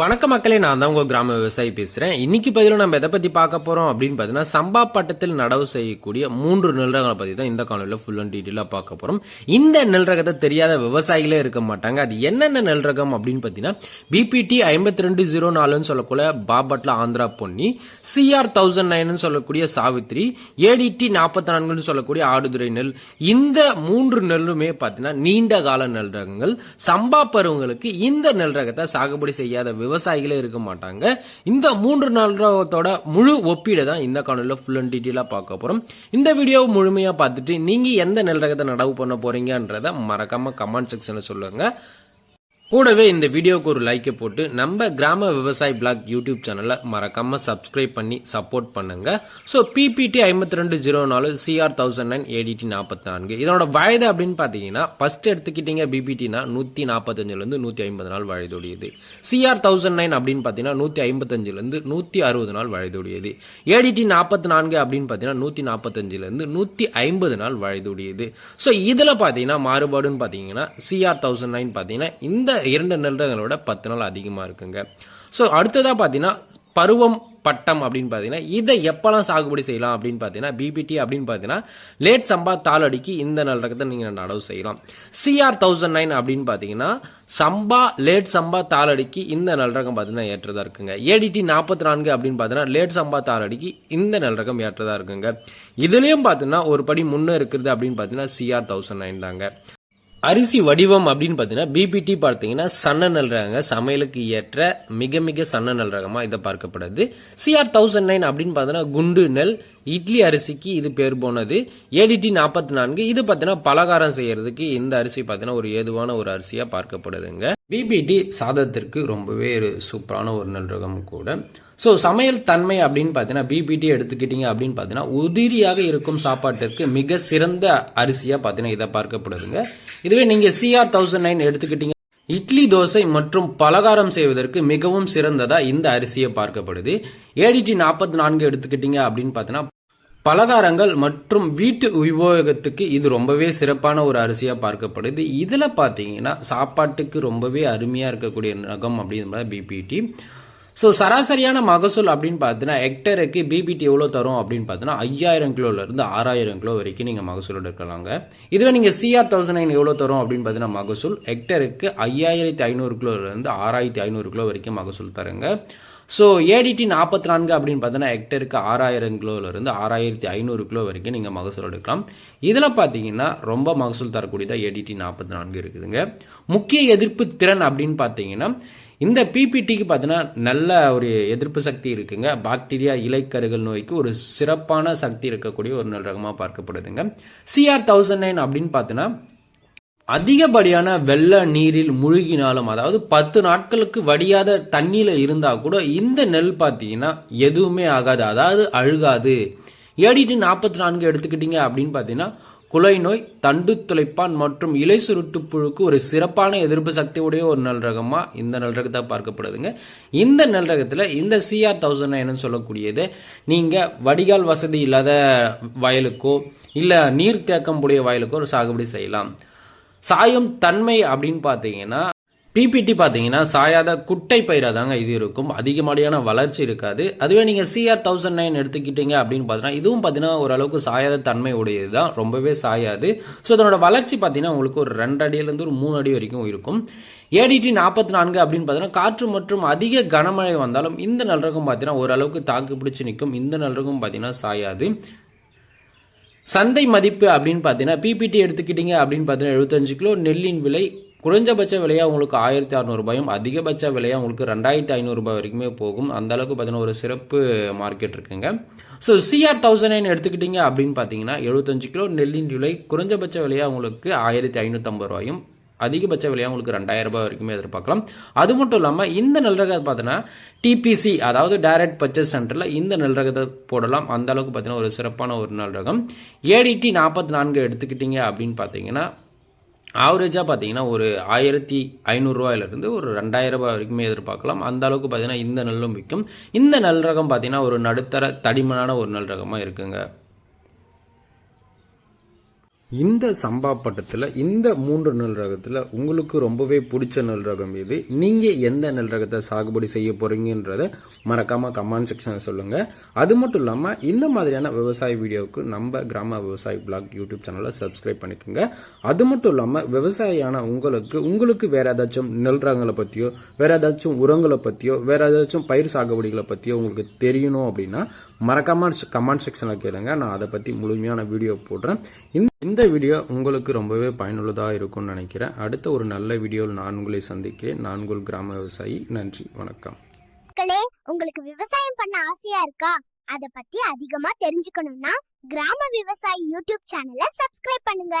வணக்கம் மக்களே, நான் தான் உங்க கிராம விவசாயி பேசுறேன். இன்னைக்கு பதில நம்ம எதை பத்தி பார்க்க போறோம் அப்படின்னு பாத்தீங்கன்னா, சம்பா பட்டத்தில் நடவு செய்யக்கூடிய 3 நெல் ரகங்களை பத்தி தான் இந்த காணொலியில ஃபுல் அண்ட் டீடைலா பார்க்க போறோம். இந்த நெல் ரகத்தை தெரியாத விவசாயிகளே இருக்க மாட்டாங்க. அது என்னென்ன நெல் ரகம் அப்படின்னு பாத்தீங்கன்னா, பிபிடி 5204 சொல்லக்கூடிய பாபட்ல ஆந்திரா பொன்னி, CR 1009 சொல்லக்கூடிய சாவித்ரி, ADT 44 சொல்லக்கூடிய ஆடுதுறை நெல். இந்த 3 நெல்லுமே பாத்தீங்கன்னா நீண்ட கால நெல் ரகங்கள். சம்பா பருவங்களுக்கு இந்த நெல் ரகத்தை சாகுபடி செய்யாத விவசாயிகளே இருக்க மாட்டாங்க. இந்த 3 நெல் ரகத்தோட முழு ஒப்பீடு தான் இந்த காணொலியில ஃபுல் அண்ட் டீடைலா பார்க்க போறோம். இந்த வீடியோவை முழுமையா பார்த்துட்டு நீங்க எந்த நெல் ரகத்தை நடவு பண்ண போறீங்கன்றத மறக்காம கமெண்ட் செக்ஷன்ல சொல்லுங்க. கூடவே இந்த வீடியோக்கு ஒரு லைக்கை போட்டு நம்ம கிராம விவசாய பிளாக் யூடியூப் சேனலை மறக்காம சப்ஸ்கிரைப் பண்ணி சப்போர்ட் பண்ணுங்க. ஸோ பிபிடி 5204 CR 1009 ADT 44 இதனோட வயது அப்படின்னு பார்த்தீங்கன்னா, ஃபர்ஸ்ட் எடுத்துக்கிட்டீங்க பிபிடினா 145 150 நாள் வயதுடையது. CR 1009 அப்படின்னு பார்த்தீங்கன்னா 155 160 நாள் வயதுடையது. ADT 44 அப்படின்னு பார்த்தீங்கன்னா 145 150 நாள் வயதுடையது. ஸோ இதில் பார்த்தீங்கன்னா மாறுபாடுன்னு பார்த்தீங்கன்னா, CR 1009 பார்த்தீங்கன்னா இந்த 2 நெல் ரகங்களோட 10 நாள் அதிகமா இருக்குங்க. சோ அடுத்ததா பாத்தீங்கன்னா பருவம் பட்டம் அப்படின்னு பாத்தீங்கன்னா, இதை எப்பெல்லாம் சாகுபடி செய்யலாம் அப்படின்னு பாத்தீங்கன்னா, பிபிடி அப்படின்னு பாத்தீங்கன்னா லேட் சம்பா தாளடிக்கு இந்த நெல் ரகத்தை நீங்க நடவு செய்யலாம். CR 1009 அப்படின்னு பாத்தீங்கன்னா சம்பா லேட் சம்பா தாளடிக்கு இந்த நெல் ரகம் பாத்தீங்கன்னா ஏற்றதா இருக்குங்க. ADT 44 அப்படின்னு பாத்தீங்கன்னா லேட் சம்பா தாளடிக்கு இந்த நெல் ரகம் ஏற்றதா இருக்குங்க. இதுலயும் பாத்தீங்கன்னா ஒரு படி முன்ன இருக்குது அப்படின்னு பாத்தீங்கன்னா CR 1009 தாங்க. அரிசி வடிவம் அப்படின்னு பாத்தீங்கன்னா, பிபிடி பார்த்தீங்கன்னா சன்ன நெல் ரகங்க, சமையலுக்கு ஏற்ற மிக மிக சன்ன நெல் ரகமா இதை பார்க்கப்படுது. CR 1009 அப்படின்னு பாத்தீங்கன்னா குண்டு நெல், இட்லி அரிசிக்கு இது பேர் போனது. ADT 44 இது பாத்தீங்கன்னா பலகாரம் செய்யறதுக்கு இந்த அரிசி பாத்தீங்கன்னா ஒரு ஏதுவான ஒரு அரிசியா பார்க்கப்படுதுங்க. பிபிடி சாதத்திற்கு ரொம்பவே ஒரு சூப்பரான ஒரு நெல் ரகம் கூட. ஸோ சமையல் தன்மை அப்படின்னு பார்த்தீங்கன்னா, பிபிடி எடுத்துக்கிட்டீங்க அப்படின்னு பார்த்தீங்கன்னா உதிரியாக இருக்கும் சாப்பாட்டிற்கு மிக சிறந்த அரிசியா பார்த்தீங்கன்னா இதை பார்க்கப்படுதுங்க. இதுவே நீங்க CR 1009 எடுத்துக்கிட்டீங்க, இட்லி தோசை மற்றும் பலகாரம் செய்வதற்கு மிகவும் சிறந்ததா இந்த அரிசியை பார்க்கப்படுது. ADT 44 எடுத்துக்கிட்டீங்க அப்படின்னு பார்த்தீங்கன்னா பலகாரங்கள் மற்றும் வீட்டு உபயோகத்துக்கு இது ரொம்பவே சிறப்பான ஒரு அரிசியா பார்க்கப்படுது. இதுல பாத்தீங்கன்னா சாப்பாட்டுக்கு ரொம்பவே அருமையா இருக்கக்கூடிய ரகம் அப்படின்ற பிபிடி. ஸோ சராசரியான மகசூல் அப்படின்னு பார்த்தீங்கன்னா ஹெக்டருக்கு பிபிடி எவ்வளோ தரும் அப்படின்னு பார்த்தீங்கன்னா 5000 கிலோல இருந்து 6000 கிலோ வரைக்கும் நீங்கள் மகசூல் எடுக்கலாங்க. இதுவே நீங்கள் CR 1009 எவ்வளோ தரும் அப்படின்னு பார்த்தீங்கன்னா மகசூல் ஹெக்டருக்கு 5500 கிலோல இருந்து 6500 கிலோ வரைக்கும் மகசூல் தருங்க. ஸோ ADT 44 அப்படின்னு பார்த்தீங்கன்னா ஹெக்டருக்கு 6000 கிலோல இருந்து 6500 கிலோ வரைக்கும் நீங்கள் மகசூல் எடுக்கலாம். இதில் பார்த்தீங்கன்னா ரொம்ப மகசூல் தரக்கூடியதாக ADT 44 இருக்குதுங்க. முக்கிய எதிர்ப்பு திறன் அப்படின்னு பார்த்தீங்கன்னா, இந்த பிபிடிக்கு பார்த்தீங்கன்னா நல்ல ஒரு எதிர்ப்பு சக்தி இருக்குங்க. பாக்டீரியா இலைக்கருகள் நோய்க்கு ஒரு சிறப்பான சக்தி இருக்கக்கூடிய ஒரு நெல் ரகமாக பார்க்கப்படுதுங்க. CR 1009 அப்படின்னு பார்த்தீங்கன்னா அதிகப்படியான வெள்ள நீரில் முழுகினாலும், அதாவது 10 நாட்களுக்கு வடியாத தண்ணியில இருந்தா கூட இந்த நெல் பார்த்தீங்கன்னா எதுவுமே ஆகாது, அதாவது அழுகாது. ADT 44 எடுத்துக்கிட்டீங்க அப்படின்னு பார்த்தீங்கன்னா குலை நோய், தண்டு துளைப்பான் மற்றும் இலை சுருட்டு புழுக்கு ஒரு சிறப்பான எதிர்ப்பு சக்தியுடைய ஒரு நெல் ரகமா இந்த நெல் ரகத்தை பார்க்கப்படுதுங்க. இந்த நெல் ரகத்துல இந்த CR 1009 சொல்லக்கூடியது நீங்க வடிகால் வசதி இல்லாத வயலுக்கோ இல்ல நீர் தேக்கம் உடைய வயலுக்கோ ஒரு சாகுபடி செய்யலாம். சாயம் தன்மை அப்படின்னு பாத்தீங்கன்னா, பிபிடி பார்த்தீங்கன்னா சாயாத குட்டை பயிராக தாங்க இது இருக்கும், அதிகமாடியான வளர்ச்சி இருக்காது. அதுவே நீங்கள் CR 1009 எடுத்துக்கிட்டீங்க அப்படின்னு பார்த்தீங்கன்னா இதுவும் பார்த்தீங்கன்னா ஓரளவுக்கு சாயாத தன்மை உடையது தான், ரொம்பவே சாயாது. ஸோ அதனோட வளர்ச்சி பார்த்தீங்கன்னா உங்களுக்கு ஒரு 2 அடியிலேருந்து ஒரு 3 அடி வரைக்கும் இருக்கும். ADT 44 அப்படின்னு பார்த்தீங்கன்னா காற்று மற்றும் அதிக கனமழை வந்தாலும் இந்த நெல் ரகம் பார்த்தீங்கன்னா ஓரளவுக்கு தாக்கு பிடிச்சி நிற்கும். இந்த நெல் ரகம் பார்த்தீங்கன்னா சாயாது. சந்தை மதிப்பு அப்படின்னு பார்த்தீங்கன்னா பிபிடி எடுத்துக்கிட்டீங்க அப்படின்னு பார்த்தீங்கன்னா 75 கிலோ நெல்லின் விலை குறைஞ்சபட்ச விலையா உங்களுக்கு 1600 ரூபாயும், அதிகபட்ச விலையா உங்களுக்கு 2500 ரூபாய் வரைக்குமே போகும். அந்த அளவுக்கு பார்த்தீங்கன்னா ஒரு சிறப்பு மார்க்கெட் இருக்குங்க. ஸோ CR 1009 எடுத்துக்கிட்டீங்க அப்படின்னு பார்த்தீங்கன்னா 75 கிலோ நெல்லின் விலை குறைஞ்சபட்ச விலையா உங்களுக்கு 1550 ரூபாயும், அதிகபட்ச விலையா உங்களுக்கு 2000 ரூபாய் வரைக்குமே எதிர்பார்க்கலாம். அது மட்டும் இல்லாமல் இந்த நெல் ரகத்தை பார்த்தீங்கன்னா TPC, அதாவது டைரக்ட் பர்ச்சேஸ் சென்டரில் இந்த நெல் ரகத்தை போடலாம். அந்த அளவுக்கு பார்த்தீங்கன்னா ஒரு சிறப்பான ஒரு நெல் ரகம். ADT 44 எடுத்துக்கிட்டீங்க அப்படின்னு பார்த்தீங்கன்னா ஆவரேஜாக பார்த்தீங்கன்னா ஒரு 1500 ரூபாயிலிருந்து ஒரு 2000 ரூபாய் வரைக்குமே எதிர்பார்க்கலாம். அந்த அளவுக்கு பார்த்தீங்கன்னா இந்த நெல்லும் விற்கும். இந்த நெல் ரகம் பார்த்தீங்கன்னா ஒரு நடுத்தர தடிமனான ஒரு நெல் ரகமாக இருக்குங்க. இந்த சம்பா பட்டத்தில் இந்த 3 நெல் ரகத்தில் உங்களுக்கு ரொம்பவே பிடிச்ச நெல் ரகம் எது, நீங்கள் எந்த நெல் ரகத்தை சாகுபடி செய்ய போகிறீங்கன்றத மறக்காமல் கமெண்ட் செக்ஷனில் சொல்லுங்கள். அது மட்டும் இல்லாமல் இந்த மாதிரியான விவசாய வீடியோவுக்கு நம்ம கிராம விவசாய பிளாக் யூடியூப் சேனலை சப்ஸ்கிரைப் பண்ணிக்கோங்க. அது மட்டும் இல்லாமல் விவசாயியான உங்களுக்கு வேறு ஏதாச்சும் நெல் ரகங்களை பற்றியோ, வேறு ஏதாச்சும் உரங்களை பற்றியோ, வேறு ஏதாச்சும் பயிர் சாகுபடிகளை பற்றியோ உங்களுக்கு தெரியணும் அப்படின்னா மறக்காம கமெண்ட் செக்ஷனில் கேளுங்க. நான் அதை பற்றி முழுமையான வீடியோ போடுறேன். இந்த வீடியோ உங்களுக்கு ரொம்பவே பயனுள்ளதாக இருக்கும்னு நினைக்கிறேன். அடுத்த ஒரு நல்ல வீடியோவில் நான் உங்களை சந்திக்கிறேன். நான் உங்கள் கிராம விவசாயி. நன்றி, வணக்கம். உங்களுக்கு விவசாயம் பண்ண ஆசையா இருக்கா? அத பத்தி அதிகமா தெரிஞ்சுக்கணும்னா கிராம விவசாயி யூடியூப் சேனலை சப்ஸ்கிரைப் பண்ணுங்க.